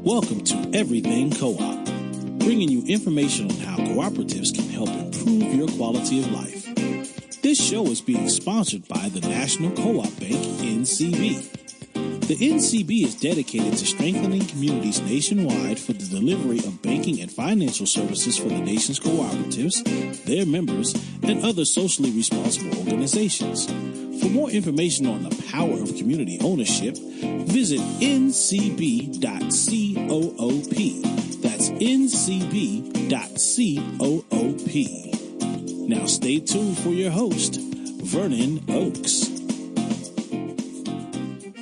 Welcome to Everything Co-op, bringing you information on how cooperatives can help improve your quality of life. This show is being sponsored by the National Co-op Bank, NCB. The NCB is dedicated to strengthening communities nationwide for the delivery of banking and financial services for the nation's cooperatives, their members, and other socially responsible organizations. For more information on the power of community ownership, visit ncb.coop. That's ncb.coop. Now stay tuned for your host, Vernon Oakes.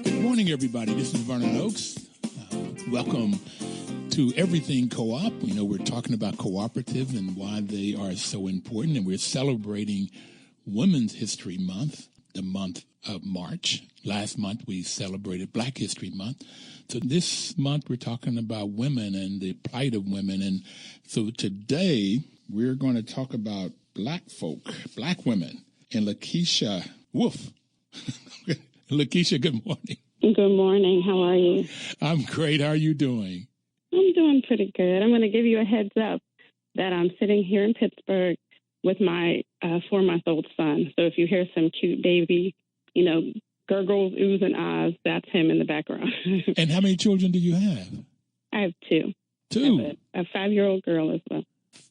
Good morning, everybody. This is Vernon Oakes. Welcome to Everything Co-op. You know, we're talking about cooperatives and why they are so important, and we're celebrating Women's History Month, the month of March. Last month, we celebrated Black History Month. So this month, we're talking about women and the plight of women. And so today, we're going to talk about Black folk, Black women, and LaKeisha. Woof. LaKeisha, good morning. Good morning. How are you? I'm great. How are you doing? I'm doing pretty good. I'm going to give you a heads up that I'm sitting here in Pittsburgh with my 4-month-old son. So if you hear some cute baby, gurgles, oohs, and ahs, that's him in the background. And how many children do you have? I have two. Two? I have a 5-year-old girl as well.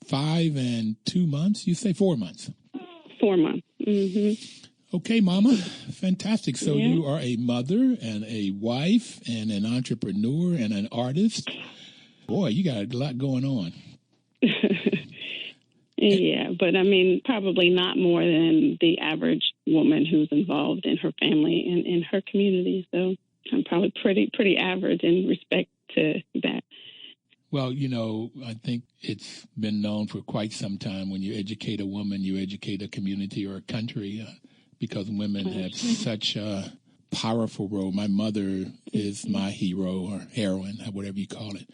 5 and 2 months? You say 4 months? 4 months. Mm-hmm. Okay, Mama. Fantastic. So Yeah. you are a mother and a wife and an entrepreneur and an artist. Boy, you got a lot going on. Yeah, but I mean, probably not more than the average woman who's involved in her family and in her community. So I'm probably pretty average in respect to that. Well, I think it's been known for quite some time when you educate a woman, you educate a community or a country because women have such a powerful role. My mother is my hero or heroine, whatever you call it.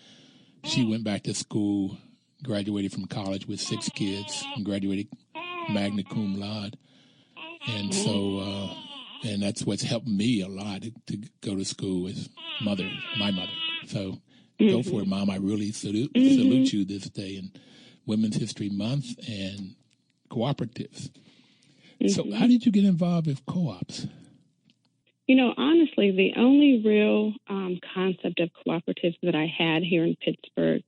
She went back to school, graduated from college with 6 kids, and graduated magna cum laude. And so, and that's what's helped me a lot to go to school is my mother. So go for it, Mom. I really salute you this day in Women's History Month and cooperatives. So how did you get involved with co-ops? Honestly, the only real concept of cooperatives that I had here in Pittsburgh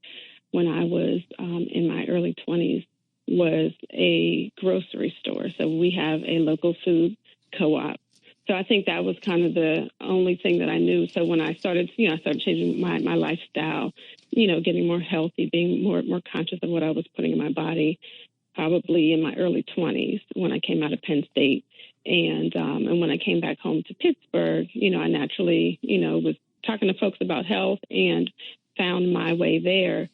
when I was in my early 20s was a grocery store. So we have a local food co-op. So I think that was kind of the only thing that I knew. So when I started, I started changing my lifestyle, getting more healthy, being more conscious of what I was putting in my body, probably in my early 20s when I came out of Penn State. And when I came back home to Pittsburgh, I naturally, was talking to folks about health and found my way there.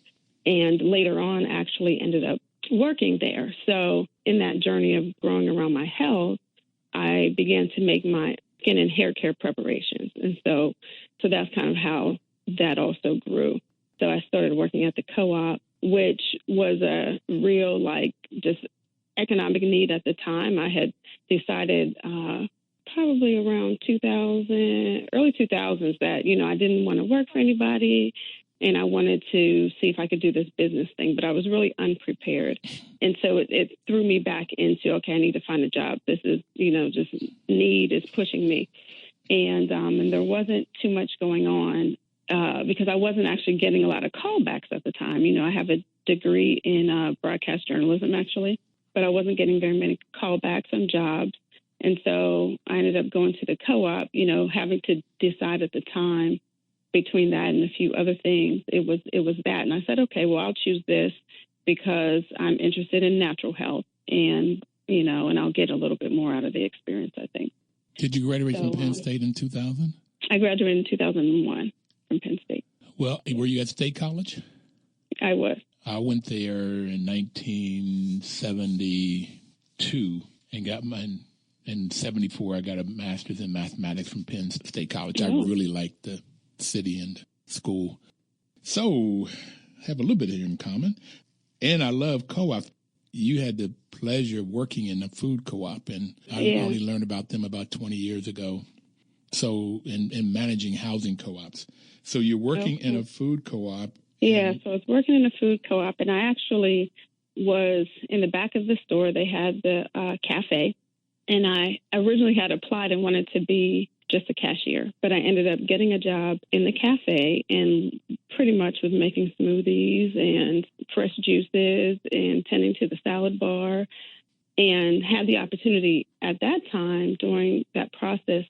And later on, actually ended up working there. So in that journey of growing around my health, I began to make my skin and hair care preparations. And so that's kind of how that also grew. So I started working at the co-op, which was a real, just economic need at the time. I had decided probably around early 2000s that, I didn't want to work for anybody. And I wanted to see if I could do this business thing, but I was really unprepared. And so it threw me back into, okay, I need to find a job. This is, just need is pushing me. And there wasn't too much going on because I wasn't actually getting a lot of callbacks at the time. I have a degree in broadcast journalism, actually, but I wasn't getting very many callbacks on jobs. And so I ended up going to the co-op, having to decide at the time between that and a few other things. It was that. And I said, okay, well, I'll choose this because I'm interested in natural health and, and I'll get a little bit more out of the experience, I think. Did you graduate from Penn State in 2000? I graduated in 2001 from Penn State. Well, were you at State College? I was. I went there in 1972 and got in 74, I got a master's in mathematics from Penn State College. I really liked the city and school. So have a little bit here in common. And I love co-op. You had the pleasure of working in a food co-op, and I only learned about them about 20 years ago. So, in managing housing co-ops. So you're working in a food co-op. Yeah, so I was working in a food co-op, and I actually was in the back of the store. They had the cafe, and I originally had applied and wanted to be just a cashier, but I ended up getting a job in the cafe and pretty much was making smoothies and fresh juices and tending to the salad bar, and had the opportunity at that time during that process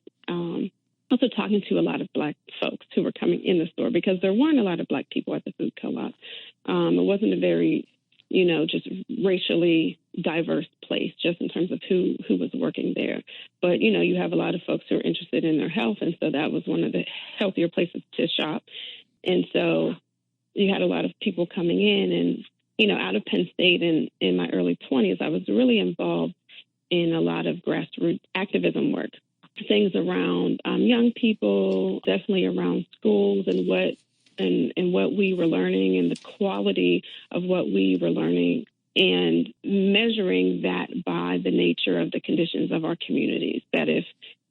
also talking to a lot of Black folks who were coming in the store, because there weren't a lot of Black people at the food co-op. It wasn't a very, just racially diverse place, just in terms of who was working there. But, you have a lot of folks who are interested in their health, and so that was one of the healthier places to shop. And so you had a lot of people coming in, and, out of Penn State in my early 20s, I was really involved in a lot of grassroots activism work. Things around young people, definitely around schools and what we were learning and the quality of what we were learning, and measuring that by the nature of the conditions of our communities. That if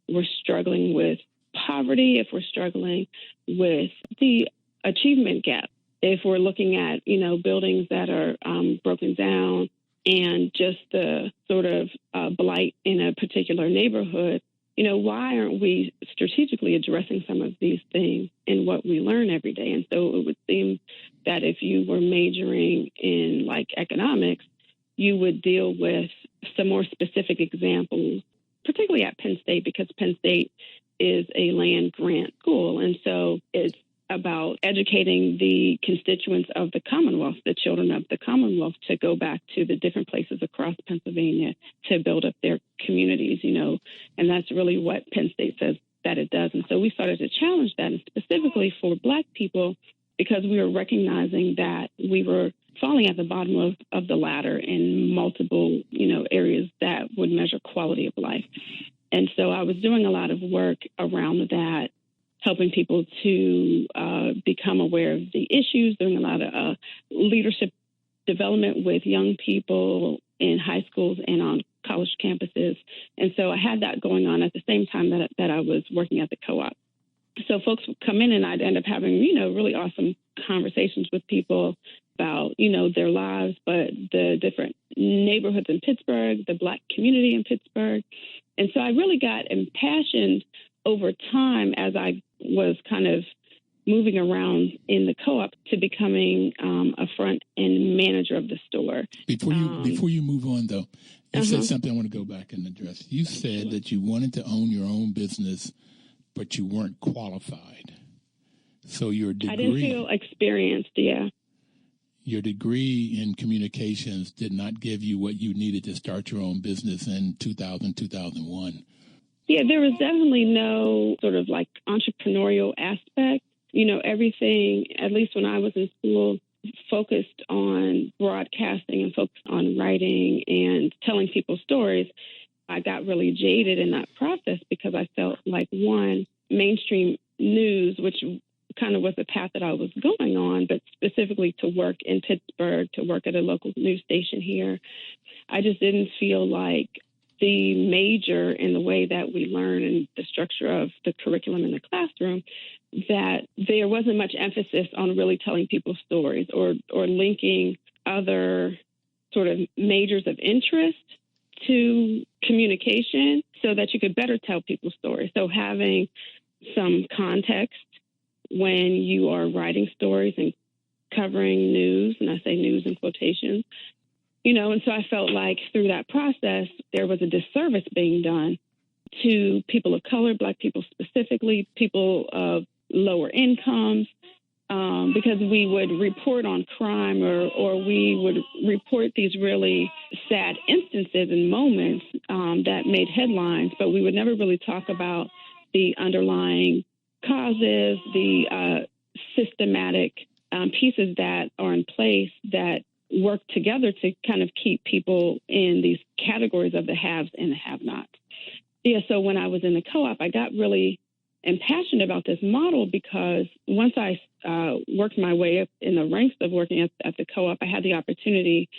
we're struggling with poverty, if we're struggling with the achievement gap, if we're looking at, buildings that are broken down, and just the sort of blight in a particular neighborhood, why aren't we strategically addressing some of these things in what we learn every day? And so it would seem that if you were majoring in economics, you would deal with some more specific examples, particularly at Penn State, because Penn State is a land grant school. And so it's about educating the constituents of the Commonwealth, the children of the Commonwealth, to go back to the different places across Pennsylvania to build up their communities, and that's really what Penn State says that it does. And so we started to challenge that, and specifically for Black people, because we were recognizing that we were falling at the bottom of the ladder in multiple, areas that would measure quality of life. And so I was doing a lot of work around that, helping people to become aware of the issues, doing a lot of leadership development with young people in high schools and on college campuses. And so I had that going on at the same time that I was working at the co-op. So folks would come in, and I'd end up having, really awesome conversations with people about, their lives, but the different neighborhoods in Pittsburgh, the Black community in Pittsburgh. And so I really got impassioned over time as I was kind of moving around in the co-op to becoming a front end manager of the store. Before you move on, though, you said something I want to go back and address. You said that you wanted to own your own business, but you weren't qualified. So your degree... I didn't feel experienced, yeah. Your degree in communications did not give you what you needed to start your own business in 2001. Yeah, there was definitely no sort of entrepreneurial aspect. Everything, at least when I was in school, focused on broadcasting and focused on writing and telling people stories. I got really jaded in that process because I felt like, one, mainstream news, which kind of was the path that I was going on, but specifically to work in Pittsburgh, to work at a local news station here, I just didn't feel like the major in the way that we learn and the structure of the curriculum in the classroom, that there wasn't much emphasis on really telling people stories or linking other sort of majors of interest to communication so that you could better tell people stories. So having some context when you are writing stories and covering news, and I say news in quotations, and so I felt like through that process, there was a disservice being done to people of color, Black people specifically, people of lower incomes, because we would report on crime or we would report these really sad instances and moments that made headlines, but we would never really talk about the underlying causes, the systematic pieces that are in place that work together to kind of keep people in these categories of the haves and the have-nots. Yeah, so when I was in the co-op, I got really impassioned about this model because once I worked my way up in the ranks of working at the co-op, I had the opportunity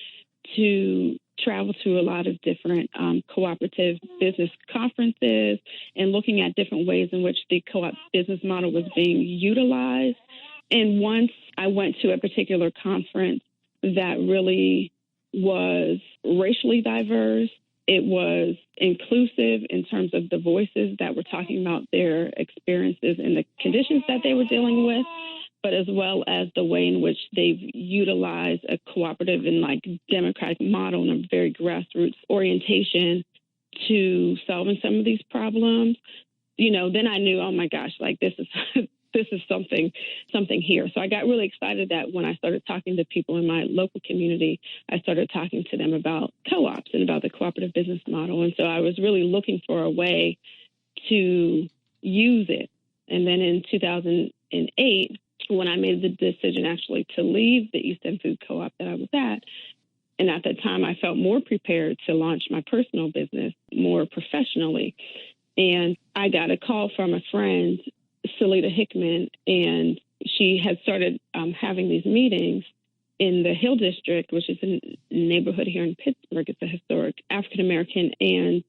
to traveled to a lot of different cooperative business conferences and looking at different ways in which the co-op business model was being utilized. And once I went to a particular conference that really was racially diverse, it was inclusive in terms of the voices that were talking about their experiences and the conditions that they were dealing with, but as well as the way in which they've utilized a cooperative and like democratic model and a very grassroots orientation to solving some of these problems. Then I knew, oh my gosh, like this is this is something here. So I got really excited that when I started talking to people in my local community, I started talking to them about co-ops and about the cooperative business model. And so I was really looking for a way to use it. And then in 2008, when I made the decision actually to leave the East End Food Co-op that I was at, and at that time I felt more prepared to launch my personal business more professionally. And I got a call from a friend, Salita Hickman, and she had started having these meetings in the Hill District, which is a neighborhood here in Pittsburgh. It's a historic African-American and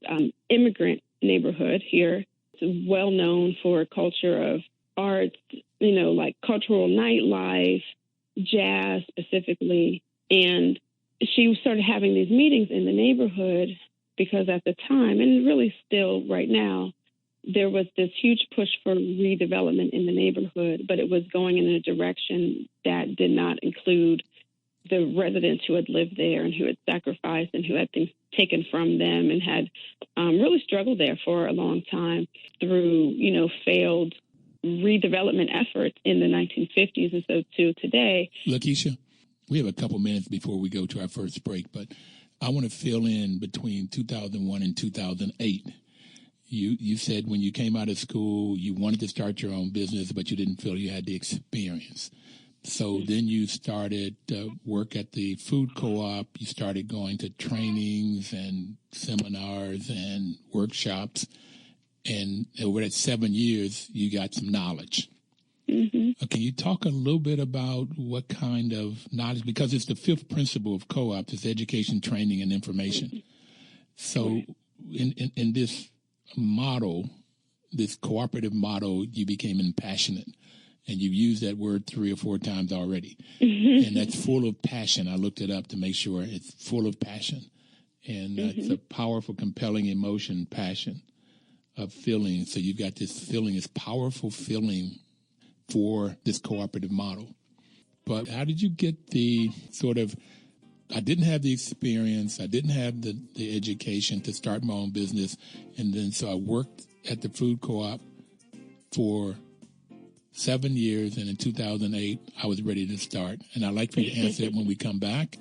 immigrant neighborhood here. It's well known for a culture of arts, like cultural nightlife, jazz specifically. And she started having these meetings in the neighborhood because at the time, and really still right now, there was this huge push for redevelopment in the neighborhood, but it was going in a direction that did not include the residents who had lived there and who had sacrificed and who had things taken from them and had really struggled there for a long time through, failed redevelopment efforts in the 1950s. And so to today. LaKeisha, we have a couple minutes before we go to our first break, but I want to fill in between 2001 and 2008. You said when you came out of school, you wanted to start your own business, but you didn't feel you had the experience. So then you started work at the food co-op. You started going to trainings and seminars and workshops. And over that 7 years, you got some knowledge. Mm-hmm. Can you talk a little bit about what kind of knowledge? Because it's the fifth principle of co-ops, it's education, training, and information. So in this model, this cooperative model, you became impassionate, and you've used that word 3 or 4 times already. Mm-hmm. And that's full of passion. I looked it up to make sure it's full of passion. And it's a powerful, compelling emotion, passion of feeling. So you've got this feeling, this powerful feeling for this cooperative model. But how did you get the sort of, I didn't have the experience, I didn't have the education to start my own business, and then so I worked at the food co-op for 7 years, and in 2008, I was ready to start. And I'd like for you to answer it when we come back.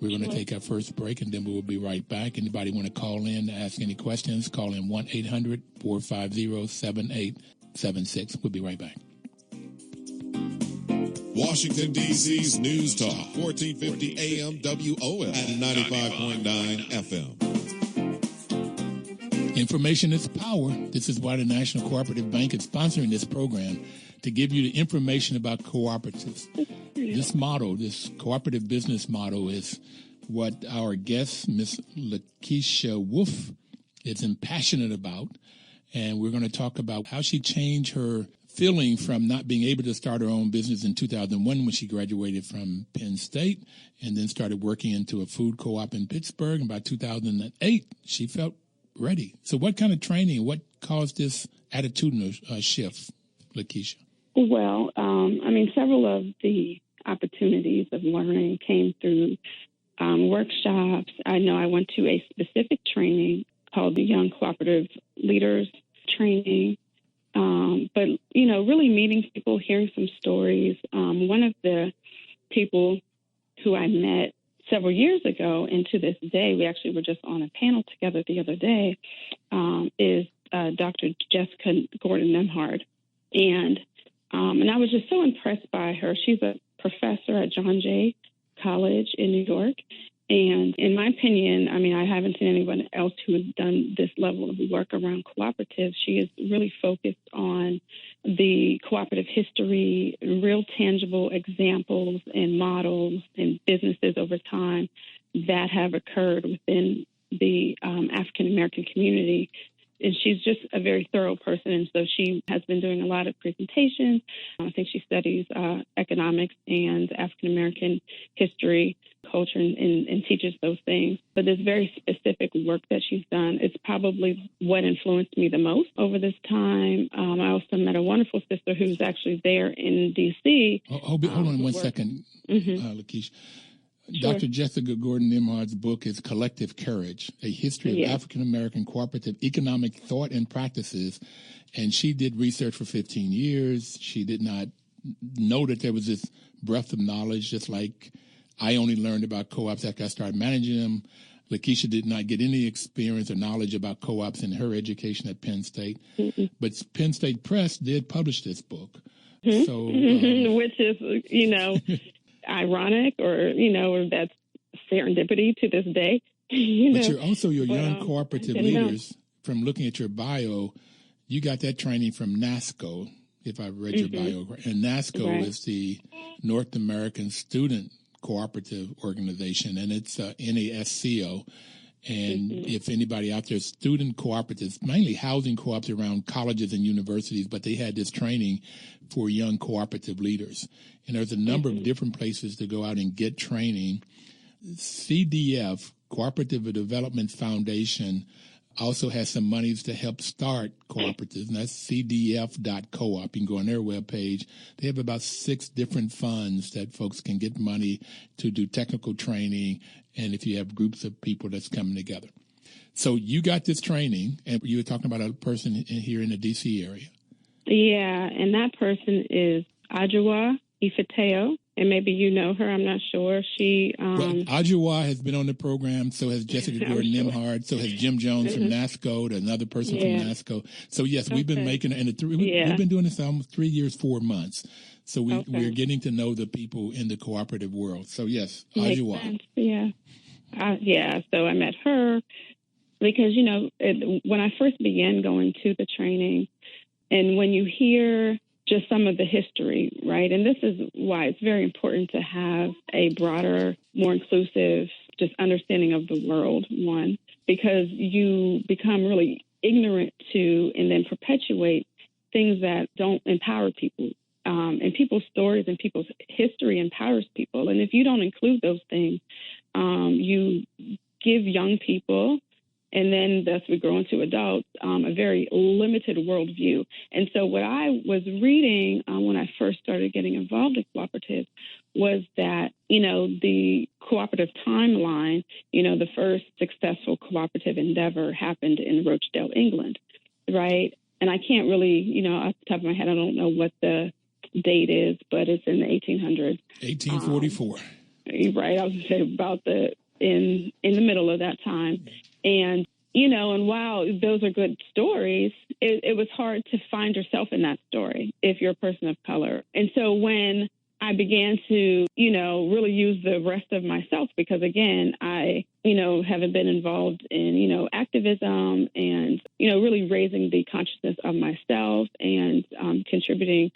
We're going to take our first break, and then we'll be right back. Anybody want to call in to ask any questions, call in 1-800-450-7876. We'll be right back. Washington, D.C.'s News Talk, 1450 AM WOL and 95.9 FM. Information is power. This is why the National Cooperative Bank is sponsoring this program, to give you the information about cooperatives. This model, this cooperative business model, is what our guest, Miss LaKeisha Wolf, is impassionate about. And we're going to talk about how she changed her feeling from not being able to start her own business in 2001 when she graduated from Penn State, and then started working into a food co-op in Pittsburgh. And by 2008, she felt ready. So what kind of training, what caused this attitudinal shift, LaKeisha? Well, several of the opportunities of learning came through workshops. I know I went to a specific training called the Young Cooperative Leaders Training. But really meeting people, hearing some stories. One of the people who I met several years ago, and to this day, we actually were just on a panel together the other day, is Dr. Jessica Gordon-Nemhard. And I was just so impressed by her. She's a professor at John Jay College in New York. And in my opinion, I haven't seen anyone else who has done this level of work around cooperatives. She is really focused on the cooperative history, real tangible examples and models and businesses over time that have occurred within the African American community. And she's just a very thorough person. And so she has been doing a lot of presentations. I think she studies economics and African American history, culture, and teaches those things. But this very specific work that she's done is probably what influenced me the most over this time. I also met a wonderful sister who's actually there in D.C. Hold on one second, LaKeisha. Sure. Dr. Jessica Gordon-Nimhard's book is Collective Courage, A History of African-American Cooperative Economic Thought and Practices. And she did research for 15 years. She did not know that there was this breadth of knowledge, just like I only learned about co-ops after I started managing them. LaKeisha did not get any experience or knowledge about co-ops in her education at Penn State. But Penn State Press did publish this book. So, which is, ironic or that's serendipity to this day. But you're also your young cooperative leaders. From looking at your bio, you got that training from NASCO, if I read your bio right. And NASCO is the North American Student Cooperative Organization, and it's NASCO. And if anybody out there, student cooperatives, mainly housing co-ops around colleges and universities, but they had this training for young cooperative leaders. And there's a number of different places to go out and get training. CDF, Cooperative Development Foundation, also has some monies to help start cooperatives, and that's cdf.coop. You can go on their webpage. They have about 6 different funds that folks can get money to do technical training, and if you have groups of people that's coming together. So you got this training, and you were talking about a person here in the D.C. area. Yeah, and that person is Ujamaa Ifiteo, and maybe you know her. I'm not sure. She Ujamaa has been on the program. So has Jessica Gordon-Nimhard. So has Jim Jones from NASCO, another person from NASCO. So yes, we've been making it, and we've been doing this almost 3 years, 4 months. So we're getting to know the people in the cooperative world. So yes, Ujamaa. So I met her because when I first began going to the training, and when you hear just some of the history, right? And this is why it's very important to have a broader, more inclusive, just understanding of the world, one, because you become really ignorant to and then perpetuate things that don't empower people. And people's stories and people's history empowers people. And if you don't include those things, you give young people, and then thus we grow into adults, a very limited worldview. And so what I was reading when I first started getting involved in cooperatives was that, the cooperative timeline, the first successful cooperative endeavor happened in Rochdale, England, right? And I can't really, off the top of my head, I don't know what the date is, but it's in the 1800s. 1844. Right. I was going to say about in the middle of that time. And, and while those are good stories, it was hard to find yourself in that story if you're a person of color. And so when I began to, really use the rest of myself, because again, I, haven't been involved in, activism and, really raising the consciousness of myself and contributing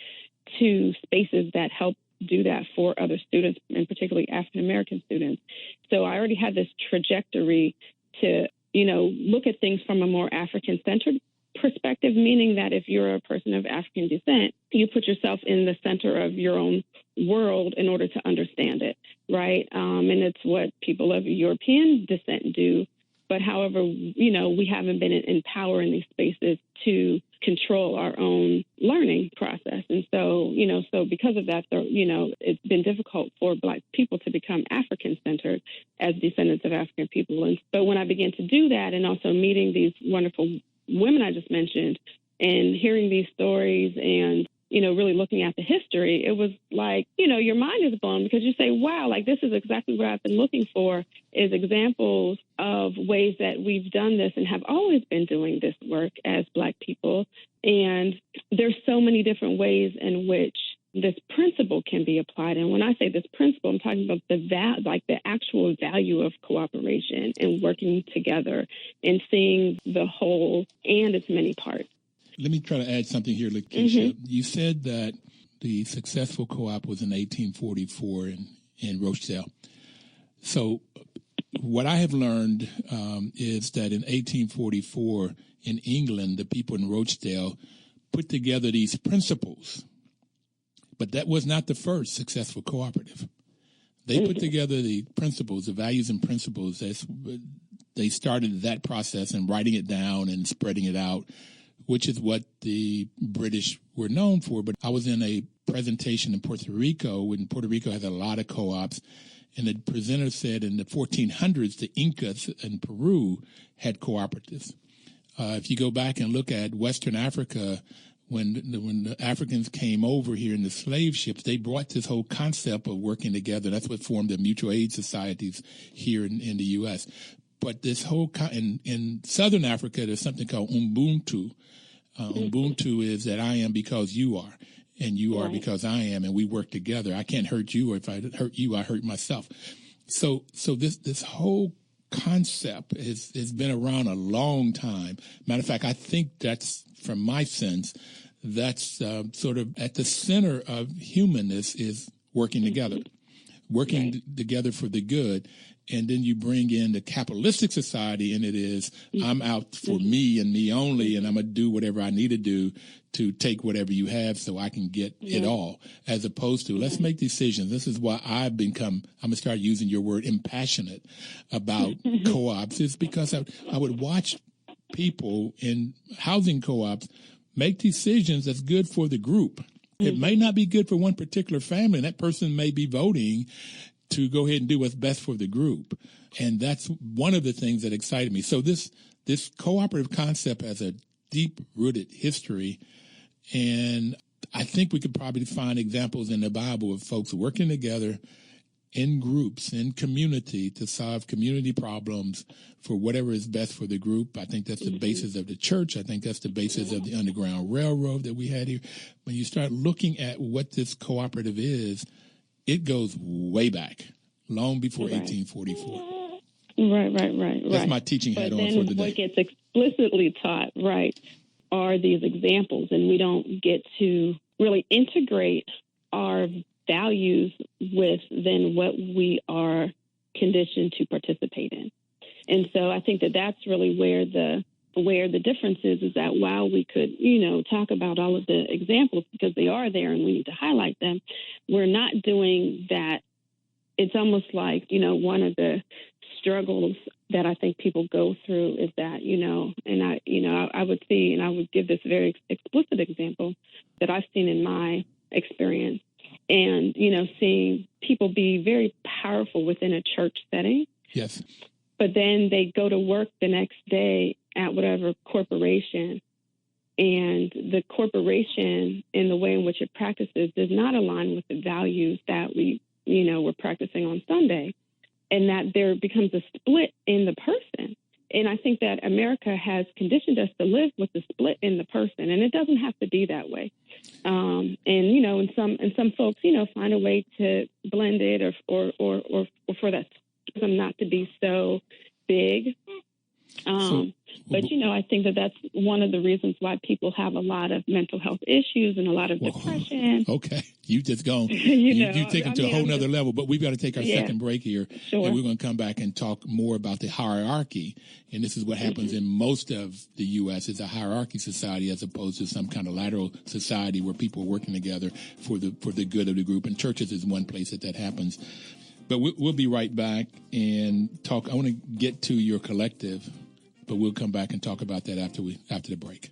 to spaces that help do that for other students, and particularly African-American students. So I already had this trajectory to, look at things from a more African-centered perspective, meaning that if you're a person of African descent, you put yourself in the center of your own world in order to understand it, right? And it's what people of European descent do. But however, we haven't been in power in these spaces to control our own learning process. And so, so because of that, it's been difficult for Black people to become African-centered as descendants of African people. And so when I began to do that, and also meeting these wonderful women I just mentioned and hearing these stories and, really looking at the history, it was like, your mind is blown, because you say, wow, like this is exactly what I've been looking for, is examples of ways that we've done this and have always been doing this work as Black people. And there's so many different ways in which this principle can be applied. And when I say this principle, I'm talking about the actual value of cooperation and working together and seeing the whole and its many parts. Let me try to add something here, LaKeisha. You said that the successful co-op was in 1844 in Rochdale. So What I have learned is that in 1844 in England, the people in Rochdale put together these principles, but that was not the first successful cooperative. They put together the principles, the values and principles. They started that process and writing it down and spreading it out, which is what the British were known for. But I was in a presentation in Puerto Rico, when Puerto Rico has a lot of co-ops, and the presenter said in the 1400s, the Incas in Peru had cooperatives. If you go back and look at Western Africa, when the Africans came over here in the slave ships, they brought this whole concept of working together. That's what formed the mutual aid societies here in the U.S. But this whole in Southern Africa, there's something called Ubuntu. Ubuntu is that I am because you are, and you are because I am, and we work together. I can't hurt you, or if I hurt you, I hurt myself. So this whole concept has been around a long time. Matter of fact, I think that's, from my sense, that's sort of at the center of humanness is working together, working together for the good. And then you bring in the capitalistic society, and it is, I'm out for me and me only, and I'm going to do whatever I need to do to take whatever you have so I can get it all, as opposed to let's make decisions. This is why I'm going to start using your word, impassionate about co-ops, is because I would watch people in housing co-ops make decisions that's good for the group. It may not be good for one particular family, and that person may be voting to go ahead and do what's best for the group. And that's one of the things that excited me. So this cooperative concept has a deep-rooted history, and I think we could probably find examples in the Bible of folks working together in groups, in community, to solve community problems for whatever is best for the group. I think that's the basis of the church. I think that's the basis of the Underground Railroad that we had here. When you start looking at what this cooperative is, it goes way back, long before 1844. Right. That's my teaching hat on for the day. What gets explicitly taught, are these examples, and we don't get to really integrate our values with then what we are conditioned to participate in. And so I think that that's really where the difference is that while we could, talk about all of the examples because they are there and we need to highlight them, we're not doing that. It's almost like, one of the struggles that I think people go through is that, I would see, and I would give this very explicit example that I've seen in my experience, and, seeing people be very powerful within a church setting. Yes. But then they go to work the next day at whatever corporation, and the corporation in the way in which it practices does not align with the values that we're practicing on Sunday, and that there becomes a split in the person. And I think that America has conditioned us to live with the split in the person, and it doesn't have to be that way. And some folks, find a way to blend it or for that not to be so big. But I think that that's one of the reasons why people have a lot of mental health issues and a lot of depression. Okay. You just gone, you take it to a whole nother level, but we've got to take our second break here. Sure. And we're going to come back and talk more about the hierarchy. And this is what happens in most of the U.S. is a hierarchy society as opposed to some kind of lateral society where people are working together for the good of the group. And churches is one place that happens. But we'll be right back and talk. I want to get to your collective, but we'll come back and talk about that after the break.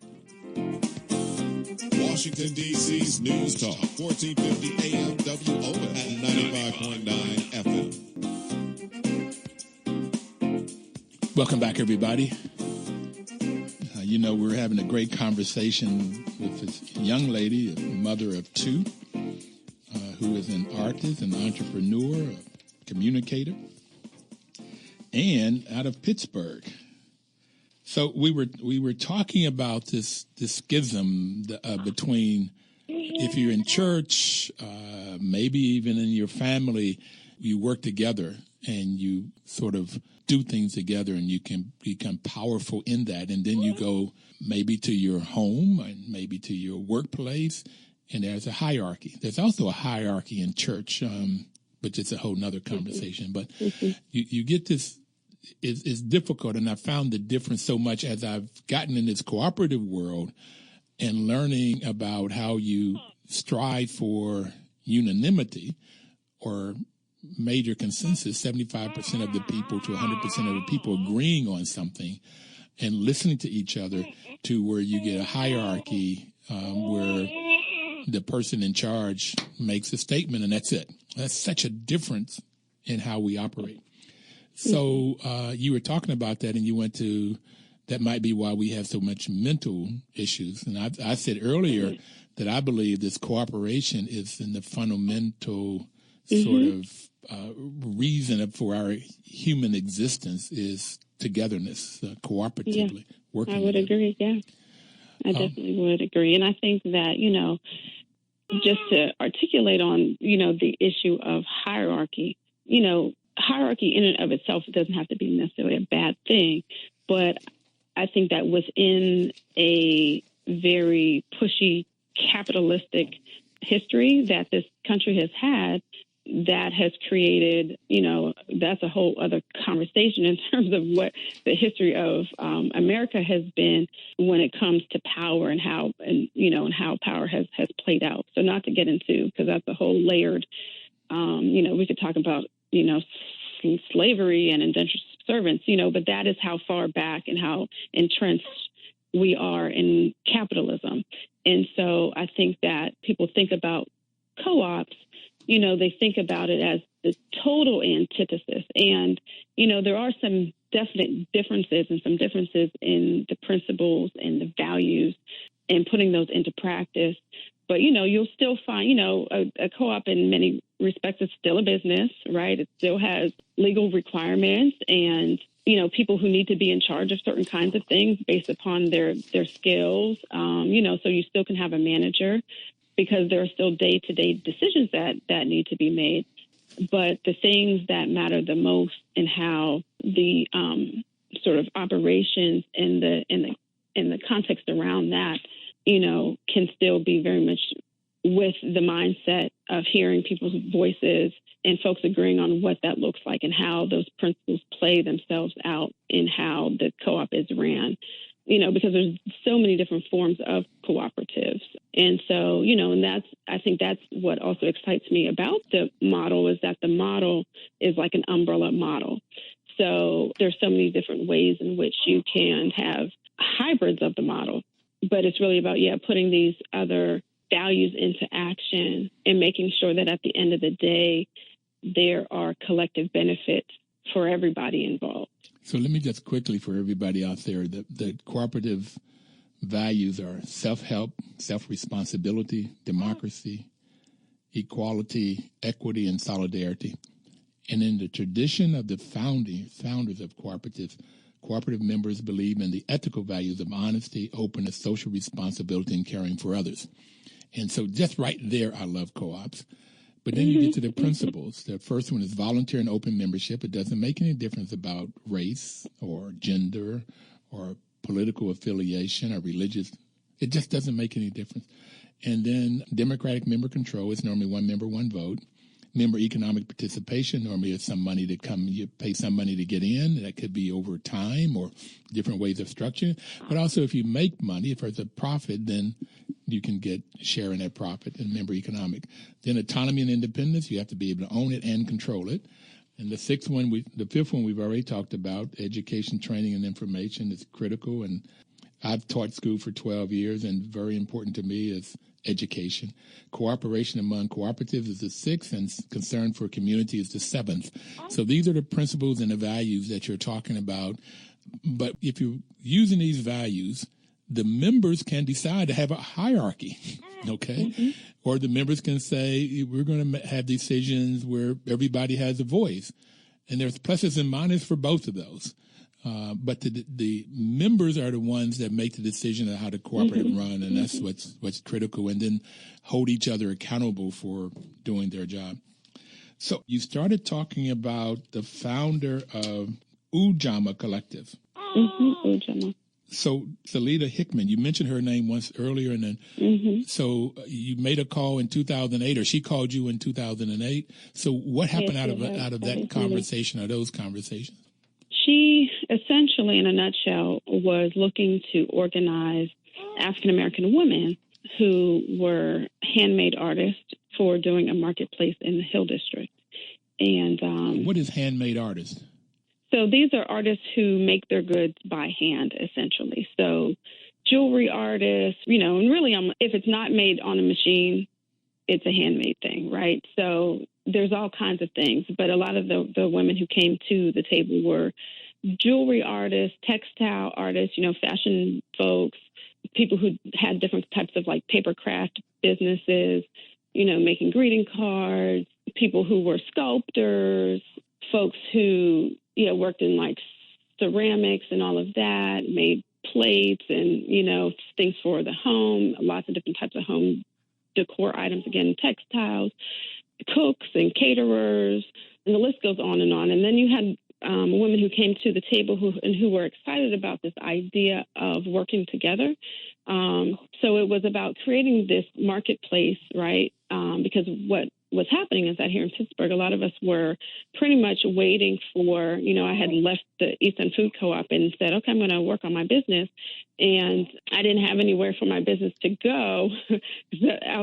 Washington, D.C.'s News Talk, 1450 AM WOS and 95.9 FM. Welcome back, everybody. We're having a great conversation with this young lady, a mother of two, who is an artist, an entrepreneur, a communicator, and out of Pittsburgh. So we were talking about this schism between, if you're in church, maybe even in your family, you work together and you sort of do things together and you can become powerful in that. And then you go maybe to your home and maybe to your workplace, and there's a hierarchy. There's also a hierarchy in church, but it's a whole nother conversation. But you get this is difficult, and I found the difference so much as I've gotten in this cooperative world and learning about how you strive for unanimity or major consensus, 75% of the people to 100% of the people agreeing on something and listening to each other, to where you get a hierarchy where the person in charge makes a statement and that's it. That's such a difference in how we operate. So you were talking about that, and you went to, that might be why we have so much mental issues. And I said earlier that I believe this cooperation is in the fundamental sort of reason for our human existence is togetherness, cooperatively working. I would agree, I definitely would agree. And I think that, just to articulate on, the issue of hierarchy, hierarchy in and of itself doesn't have to be necessarily a bad thing, but I think that within a very pushy capitalistic history that this country has had, that has created, that's a whole other conversation in terms of what the history of America has been when it comes to power and how power has played out. So not to get into, because that's a whole layered, we could talk about, slavery and indentured servants, but that is how far back and how entrenched we are in capitalism. And so I think that people think about co-ops, they think about it as the total antithesis. And, there are some definite differences in the principles and the values and putting those into practice. But, you'll still find, a co-op in many respects is still a business, right? It still has legal requirements and, people who need to be in charge of certain kinds of things based upon their skills, so you still can have a manager because there are still day-to-day decisions that need to be made. But the things that matter the most in how the sort of operations and the context around that, can still be very much with the mindset of hearing people's voices and folks agreeing on what that looks like and how those principles play themselves out in how the co-op is ran, because there's so many different forms of cooperatives. And so, and I think that's what also excites me about the model, is that the model is like an umbrella model. So there's so many different ways in which you can have hybrids of the model, but it's really about, putting these other values into action and making sure that at the end of the day, there are collective benefits for everybody involved. So let me just quickly, for everybody out there, the cooperative values are self-help, self-responsibility, democracy, equality, equity, and solidarity. And in the tradition of the founders of cooperatives, cooperative members believe in the ethical values of honesty, openness, social responsibility, and caring for others. And so just right there, I love co-ops. But then you get to the principles. The first one is volunteer and open membership. It doesn't make any difference about race or gender or political affiliation or religious. It just doesn't make any difference. And then democratic member control is normally one member, one vote. Member economic participation, normally it's some money to come, you pay some money to get in. That could be over time or different ways of structure. But also if you make money, if there's a profit, then you can get share in that profit and member economic. Then autonomy and independence, you have to be able to own it and control it. And the fifth one we've already talked about, education, training, and information is critical. And I've taught school for 12 years, and very important to me is education. Cooperation among cooperatives is the sixth, and concern for community is the seventh. So these are the principles and the values that you're talking about. But if you're using these values, the members can decide to have a hierarchy, okay? Mm-hmm. Or the members can say, we're going to have decisions where everybody has a voice. And there's pluses and minuses for both of those. But the members are the ones that make the decision of how the cooperative run, and that's what's critical, and then hold each other accountable for doing their job. So you started talking about the founder of Ujamaa Collective. Ujamaa. So Salida Hickman, you mentioned her name once earlier, and then so you made a call in 2008, or she called you in 2008. So what happened out of that conversation or those conversations? she essentially, in a nutshell, was looking to organize African-American women who were handmade artists for doing a marketplace in the Hill District. And what is handmade artists? So these are artists who make their goods by hand, essentially. So jewelry artists, and really if it's not made on a machine, it's a handmade thing, right? So there's all kinds of things. But a lot of the women who came to the table were jewelry artists, textile artists, fashion folks, people who had different types of like paper craft businesses, making greeting cards, people who were sculptors, folks who, worked in like ceramics and all of that, made plates and, things for the home, lots of different types of home decor items, again, textiles, cooks and caterers, and the list goes on. And then you had women who came to the table who were excited about this idea of working together. So it was about creating this marketplace, right? Because what was happening is that here in Pittsburgh, a lot of us were pretty much waiting for, I had left the East End Food Co-op and said, okay, I'm going to work on my business. And I didn't have anywhere for my business to go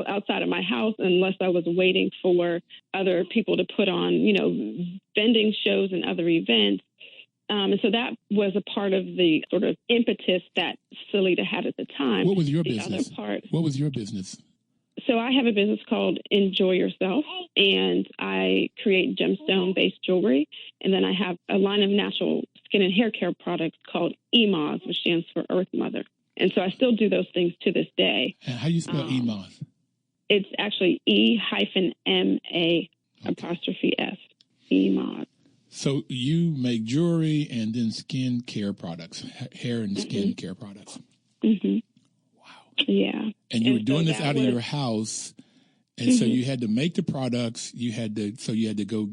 outside of my house unless I was waiting for other people to put on, vending shows and other events. And so that was a part of the sort of impetus that Salida had at the time. What was your business? What was your business? So I have a business called Enjoy Yourself, and I create gemstone-based jewelry. And then I have a line of natural skin and hair care products called EMOS, which stands for Earth Mother. And so I still do those things to this day. And how do you spell EMOS? It's actually E-M-A apostrophe S, EMOS. So you make jewelry and then skin care products, hair and skin care products. Mm-hmm. Yeah. And you were doing this out of your house. And so you had to make the products. You had to go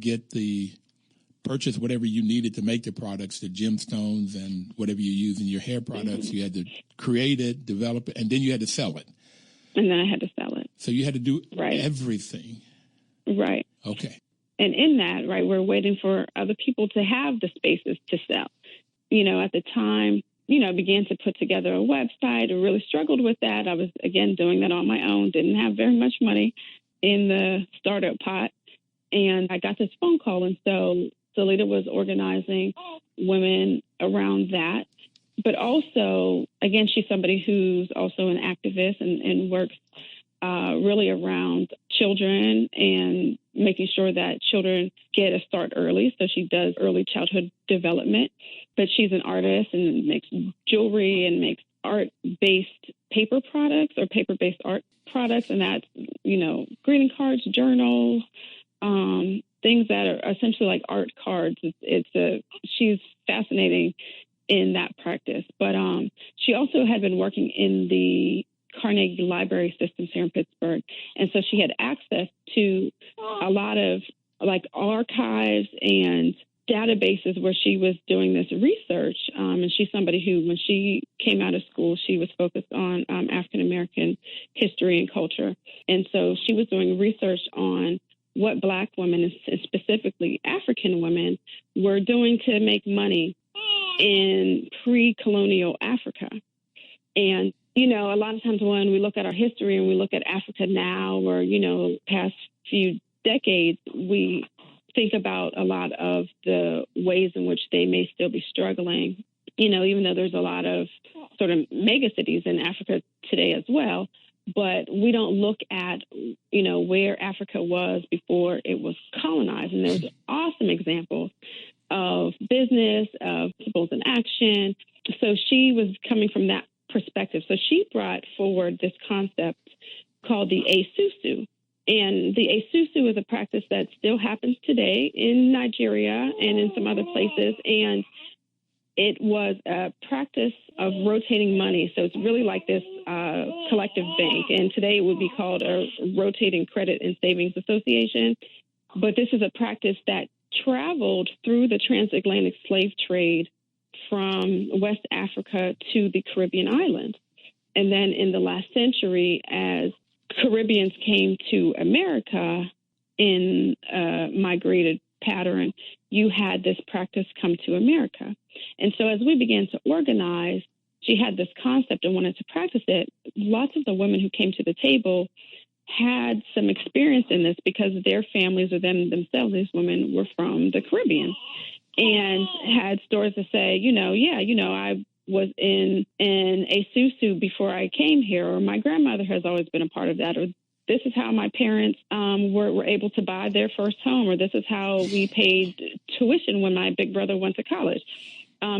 purchase whatever you needed to make the products, the gemstones and whatever you use in your hair products. You had to create it, develop it, and then you had to sell it. And then I had to sell it. So you had to do everything. Right. Okay. And in that, right, we're waiting for other people to have the spaces to sell. At the time, I began to put together a website. I really struggled with that. I was, again, doing that on my own, didn't have very much money in the startup pot. And I got this phone call. And so Salida was organizing women around that. But also, again, she's somebody who's also an activist and works really around children and making sure that children get a start early. So she does early childhood development. But she's an artist and makes jewelry and makes art-based paper products or paper-based art products. And that's, greeting cards, journals, things that are essentially like art cards. She's fascinating in that practice. But she also had been working in the Carnegie Library systems here in Pittsburgh. And so she had access to a lot of like archives and databases where she was doing this research. And she's somebody who, when she came out of school, she was focused on African-American history and culture. And so she was doing research on what Black women, and specifically African women, were doing to make money in pre-colonial Africa. And, a lot of times when we look at our history and we look at Africa now or, past few decades, we think about a lot of the ways in which they may still be struggling, even though there's a lot of sort of mega cities in Africa today as well. But we don't look at, where Africa was before it was colonized. And there's awesome examples of business, of principles in action. So she was coming from that perspective. So she brought forward this concept called the Esusu. And the Esusu is a practice that still happens today in Nigeria and in some other places. And it was a practice of rotating money. So it's really like this collective bank. And today it would be called a rotating credit and savings association. But this is a practice that traveled through the transatlantic slave trade from West Africa to the Caribbean islands. And then in the last century, as Caribbeans came to America in a migrated pattern, you had this practice come to America. And so as we began to organize, she had this concept and wanted to practice it. Lots of the women who came to the table had some experience in this because their families or them themselves, these women, were from the Caribbean and had stories to say, I was in a susu before I came here, or my grandmother has always been a part of that, or this is how my parents were able to buy their first home, or this is how we paid tuition when my big brother went to college.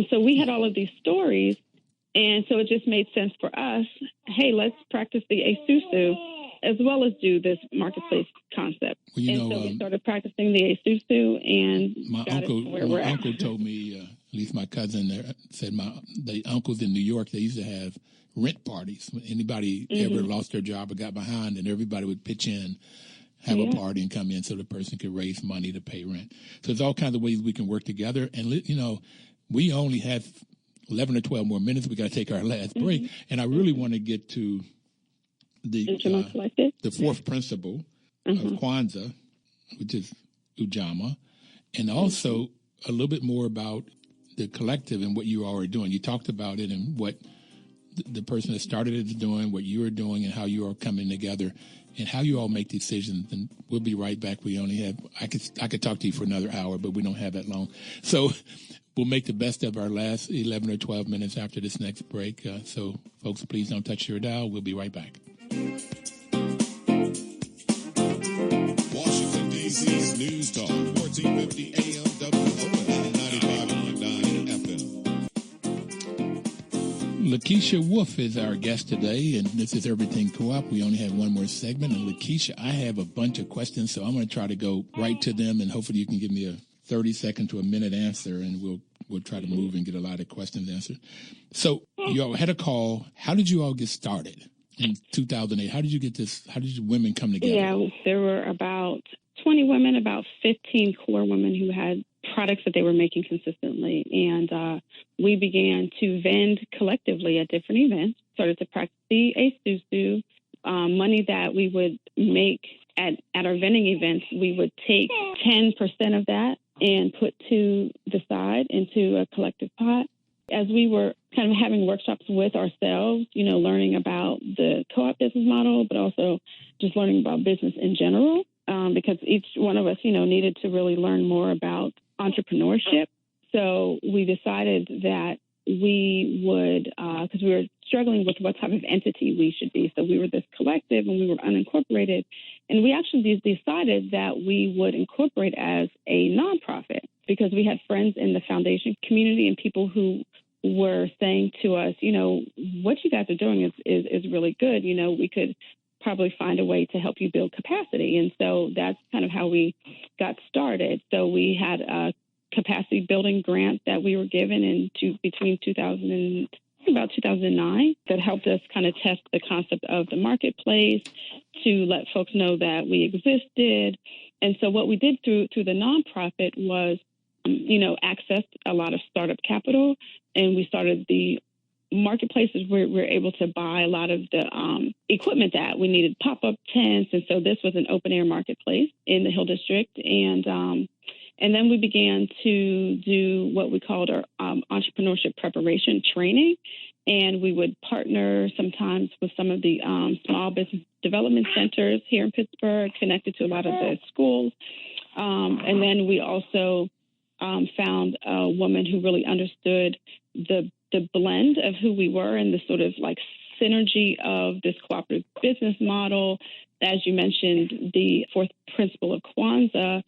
So we had all of these stories, and so it just made sense for us, hey, let's practice the Asusu as well as do this marketplace concept. Well, so we started practicing the Asusu, and my uncle told me, at least my cousin there said the uncles in New York, they used to have rent parties. When anybody ever lost their job or got behind, and everybody would pitch in, have a party and come in so the person could raise money to pay rent. So there's all kinds of ways we can work together. And, we only have 11 or 12 more minutes. We got to take our last break. And I really want to get to the fourth principle of Kwanzaa, which is Ujamaa, and also a little bit more about the collective and what you all are doing. You talked about it and what the person that started it is doing, what you are doing, and how you are coming together, and how you all make decisions. And we'll be right back. We only have I could talk to you for another hour, but we don't have that long. So we'll make the best of our last 11 or 12 minutes after this next break. So, folks, please don't touch your dial. We'll be right back. Washington, D.C.'s News Talk, 1450 AM WOS, 95.9 FM. LaKeisha Wolf is our guest today, and this is Everything Co-op. We only have one more segment. And LaKeisha, I have a bunch of questions, so I'm going to try to go right to them, and hopefully you can give me a 30-second to a minute answer, and we'll try to move and get a lot of questions answered. So you all had a call. How did you all get started in 2008? How did you get this? How did women come together? Yeah, there were about 20 women, about 15 core women who had products that they were making consistently. And we began to vend collectively at different events, started to practice the Asusu. Money that we would make at our vending events, we would take 10% of that and put to the side into a collective pot. As we were kind of having workshops with ourselves, learning about the co-op business model, but also just learning about business in general, because each one of us, needed to really learn more about entrepreneurship. So we decided that we would, because we were struggling with what type of entity we should be. So we were this collective and we were unincorporated. And we actually decided that we would incorporate as a nonprofit because we had friends in the foundation community and people who were saying to us, what you guys are doing is really good. We could probably find a way to help you build capacity. And so that's kind of how we got started. So we had a capacity building grant that we were given between 2000 and about 2009 that helped us kind of test the concept of the marketplace to let folks know that we existed. And so what we did through the nonprofit was, access a lot of startup capital, and we started the marketplaces where we're able to buy a lot of the equipment that we needed, pop-up tents. And so this was an open air marketplace in the Hill District. And then we began to do what we called our entrepreneurship preparation training. And we would partner sometimes with some of the small business development centers here in Pittsburgh, connected to a lot of the schools. And then we also found a woman who really understood the blend of who we were and the sort of like synergy of this cooperative business model. As you mentioned, the fourth principle of Kwanzaa,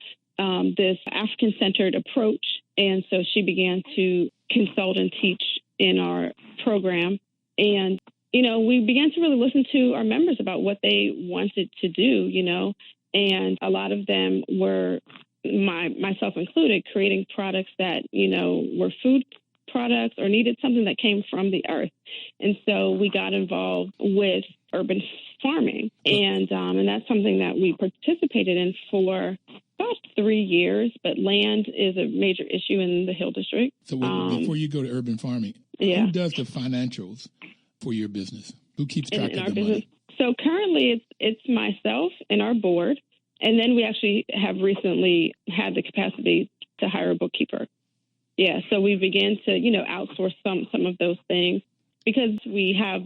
this African-centered approach. And so she began to consult and teach in our program. And, we began to really listen to our members about what they wanted to do, and a lot of them were, myself included, creating products that, were food products or needed something that came from the earth. And so we got involved with urban farming. And that's something that we participated in for about 3 years, but land is a major issue in the Hill District. So before you go to urban farming, who does the financials for your business? Who keeps track of the money? So currently it's myself and our board. And then we actually have recently had the capacity to hire a bookkeeper. Yeah, so we began to, outsource some of those things because we have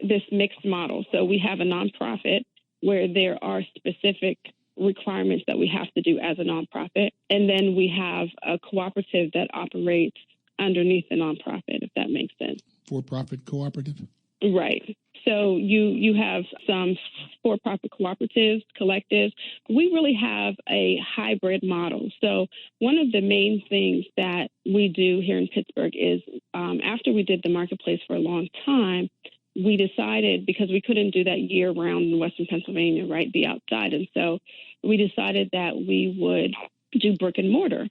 this mixed model. So we have a nonprofit where there are specific requirements that we have to do as a nonprofit. And then we have a cooperative that operates underneath the nonprofit, if that makes sense. For-profit cooperative? Right. So you have some for-profit cooperatives, collectives. We really have a hybrid model. So one of the main things that we do here in Pittsburgh is after we did the marketplace for a long time, we decided, because we couldn't do that year-round in Western Pennsylvania, right, be outside. And so we decided that we would do brick and mortar.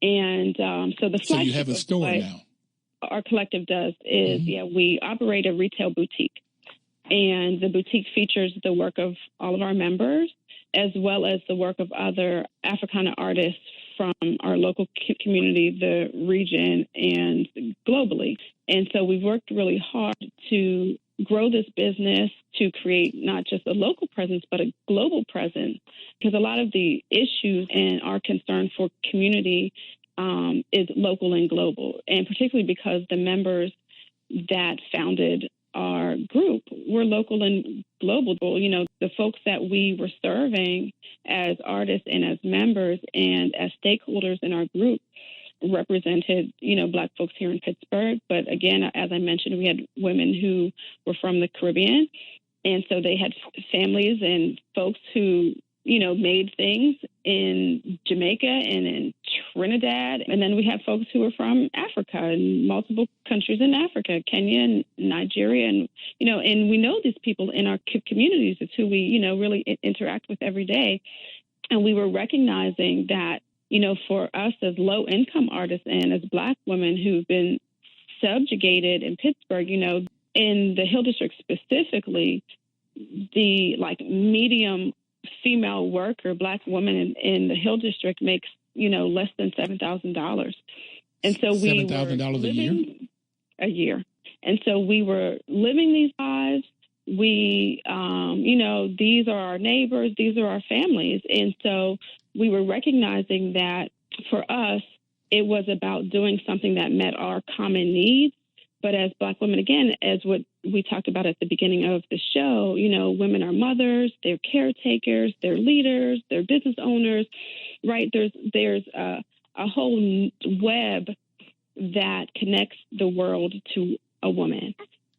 And so the So you have a store now? Our collective does is, we operate a retail boutique. And the boutique features the work of all of our members, as well as the work of other Africana artists from our local community, the region, and globally. And so we've worked really hard to grow this business, to create not just a local presence, but a global presence, because a lot of the issues and our concern for community is local and global, and particularly because the members that founded our group were local and global. The folks that we were serving as artists and as members and as stakeholders in our group represented, Black folks here in Pittsburgh. But again, as I mentioned, we had women who were from the Caribbean. And so they had families and folks who, made things in Jamaica and in Trinidad. And then we have folks who are from Africa and multiple countries in Africa, Kenya and Nigeria. And, and we know these people in our communities. It's who we, really interact with every day. And we were recognizing that, for us as low-income artists and as Black women who've been subjugated in Pittsburgh, in the Hill District specifically, the medium female worker, Black woman in the Hill District makes, less than $7,000. And so we $7,000 a year? A year. And so we were living these lives. We, these are our neighbors, these are our families. And so we were recognizing that for us, it was about doing something that met our common needs. But as Black women, again, as what we talked about at the beginning of the show, women are mothers, they're caretakers, they're leaders, they're business owners, right? There's a whole web that connects the world to a woman.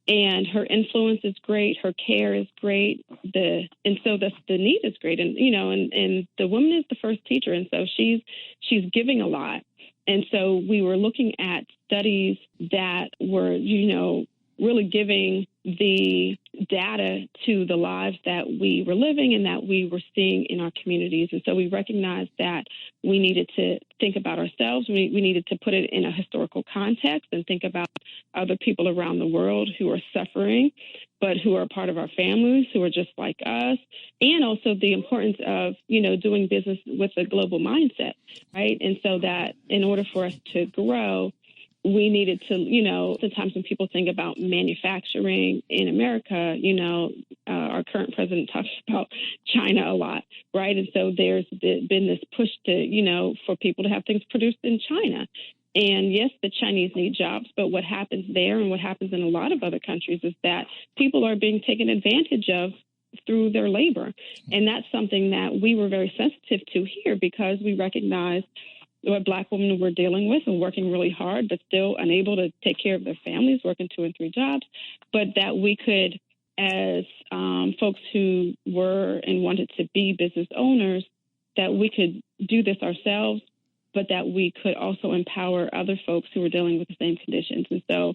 And her influence is great. Her care is great. And so the need is great. And, and the woman is the first teacher. And so she's giving a lot. And so we were looking at studies that were, really giving the data to the lives that we were living and that we were seeing in our communities. And so we recognized that we needed to think about ourselves. We needed to put it in a historical context and think about other people around the world who are suffering, but who are part of our families, who are just like us, and also the importance of, doing business with a global mindset, right? And so that in order for us to grow, we needed to, sometimes when people think about manufacturing in America, our current president talks about China a lot, right? And so there's been this push to, for people to have things produced in China. And yes, the Chinese need jobs, but what happens there and what happens in a lot of other countries is that people are being taken advantage of through their labor. And that's something that we were very sensitive to here because we recognized what Black women were dealing with and working really hard, but still unable to take care of their families, working 2 and 3 jobs, but that we could, as folks who were and wanted to be business owners, that we could do this ourselves, but that we could also empower other folks who were dealing with the same conditions. And so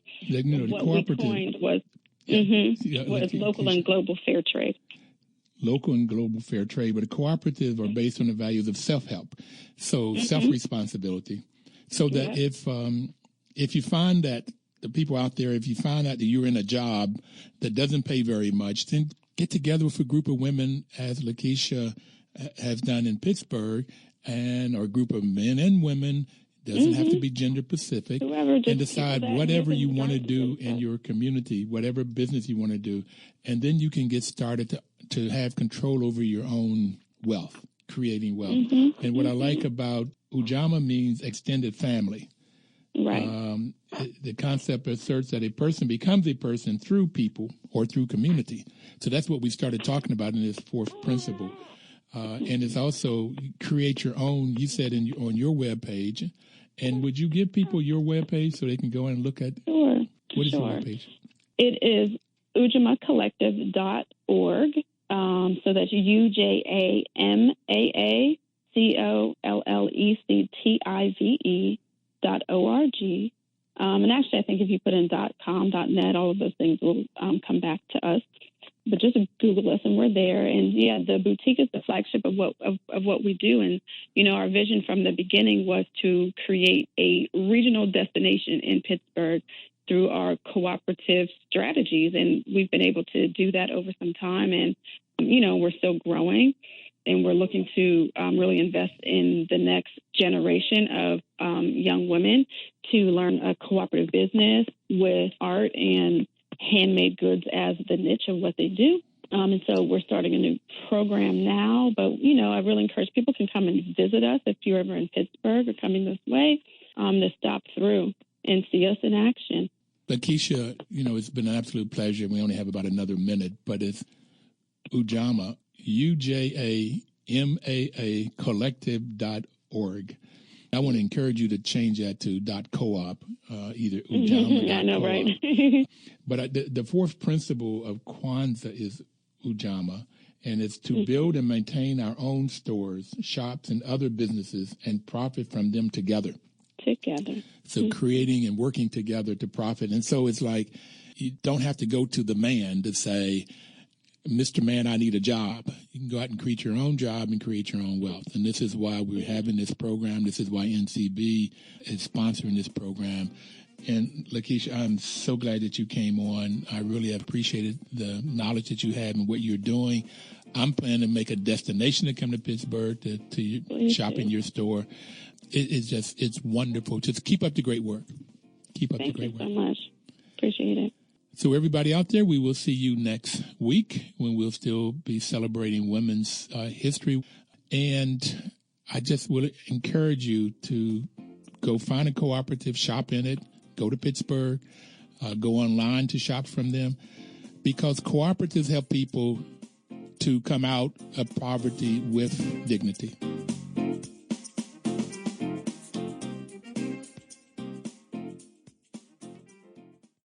what we coined was, was local and global fair trade. Local and global fair trade, but a cooperative are based on the values of self-help, so self-responsibility. So that if you find that the people out there, if you find out that you're in a job that doesn't pay very much, then get together with a group of women, as LaKeisha has done in Pittsburgh, and or a group of men and women. Doesn't have to be gender specific, and decide whatever you want to do in your community, whatever business you want to do, and then you can get started to have control over your own wealth, creating wealth. And what I like about Ujamaa means extended family. Right. The concept asserts that a person becomes a person through people or through community. So that's what we started talking about in this fourth principle. And it's also create your own, you said on your webpage. And would you give people your webpage so they can go and look at? Sure. What is your webpage? It is UjamaaCollective.org. So that's UJAMAACOLLECTIVE.org. And actually, I think if you put in .com, .net, all of those things will come back to us. But just Google us, and we're there. And yeah, the boutique is the flagship of what we do. And our vision from the beginning was to create a regional destination in Pittsburgh through our cooperative strategies, and we've been able to do that over some time. And we're still growing, and we're looking to really invest in the next generation of young women to learn a cooperative business with art and handmade goods as the niche of what they do. And so we're starting a new program now. But, I really encourage people can come and visit us if you're ever in Pittsburgh or coming this way, to stop through and see us in action. LaKeisha, it's been an absolute pleasure. We only have about another minute, but it's Ujamaa, UJAMAA collective.org. I want to encourage you to change that to .coop, either Ujamaa. I know, right? But the fourth principle of Kwanzaa is Ujamaa, and it's to build and maintain our own stores, shops, and other businesses and profit from them together. So creating and working together to profit. And so it's like you don't have to go to the man to say, Mr. Man, I need a job. You can go out and create your own job and create your own wealth. And this is why we're having this program. This is why NCB is sponsoring this program. And LaKeisha, I'm so glad that you came on. I really appreciated the knowledge that you have and what you're doing. I'm planning to make a destination to come to Pittsburgh to shop in your store. It's wonderful. Just keep up the great work. Thank you so much. Appreciate it. So everybody out there, we will see you next week when we'll still be celebrating women's history. And I just will encourage you to go find a cooperative, shop in it, go to Pittsburgh, go online to shop from them, because cooperatives help people to come out of poverty with dignity.